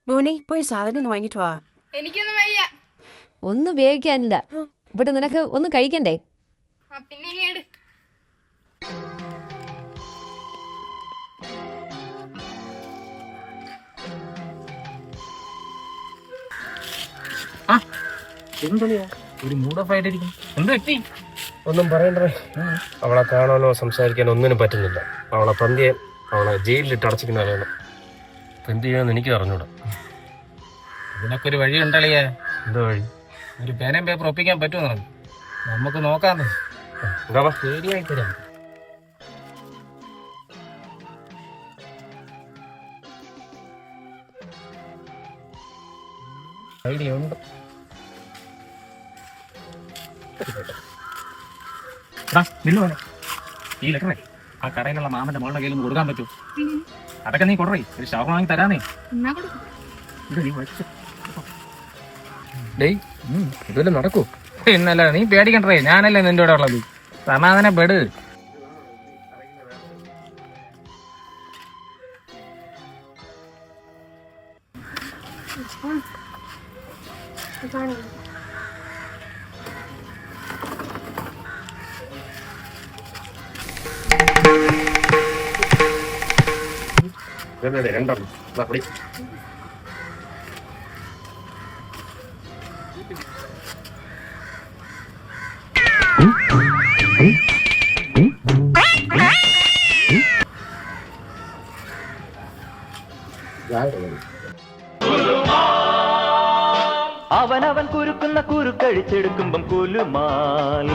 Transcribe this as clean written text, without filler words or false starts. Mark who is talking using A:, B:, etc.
A: മോനെ പോയി സാധനം ഒന്ന് വാങ്ങിട്ട് വാ.
B: എനിക്കൊന്നും വയ്യ.
C: ഒന്നും ഉപയോഗിക്കാനില്ല. ഇവിടെ നിനക്ക് ഒന്നും കഴിക്കണ്ടേ?
B: പിന്നെ ഇങ്ങട്.
D: ഒരു മൂഡ് ഓഫ് ആയിട്ടിരിക്കും. എന്ത് പറ്റി?
E: ഒന്നും പറയണ്ടേ. അവളെ കാണാനോ സംസാരിക്കാനോ ഒന്നിനും പറ്റുന്നില്ല. അവളെ പന്തിയെ അവളെ ജയിലിലിട്ട് അടച്ചിരിക്കുന്നവരാണ്. എന്ത് ചെയ്യാന്ന് എനിക്ക് അറിഞ്ഞൂടാ.
D: ഇതിനൊക്കെ ഒരു വഴി ഉണ്ടല്ലേ?
E: എന്താ വഴി?
D: ഒരു പേനയും പേപ്പർ ഒപ്പിക്കാൻ പറ്റുമോ നമുക്ക് നോക്കാന്ന്.
E: ശരിയായി തരാം. ഐഡിയ ഉണ്ട്.
D: ഈ ലെറ്ററേ ആ കടയിലുള്ള മാമന്റെ മോളുടെ കയ്യിൽ ഒന്ന് കൊടുക്കാൻ പറ്റൂ? അതൊക്കെ നീ കൊടുറേ, ഒരു ഷവർ വാങ്ങി തരാന്നേ.
E: ഇതെല്ലാം നടക്കൂ.
D: ഇന്നല്ല നീ പേടിക്കണ്ടേ, ഞാനല്ലേ നിന്റെ കൂടെ ഉള്ളത്. സമാധാനപ്പെട്.
E: രണ്ടെണ്ണം.
F: അവനവൻ കുരുക്കുന്ന കുരുക്കഴിച്ചെടുക്കുമ്പം കുലുമാൽ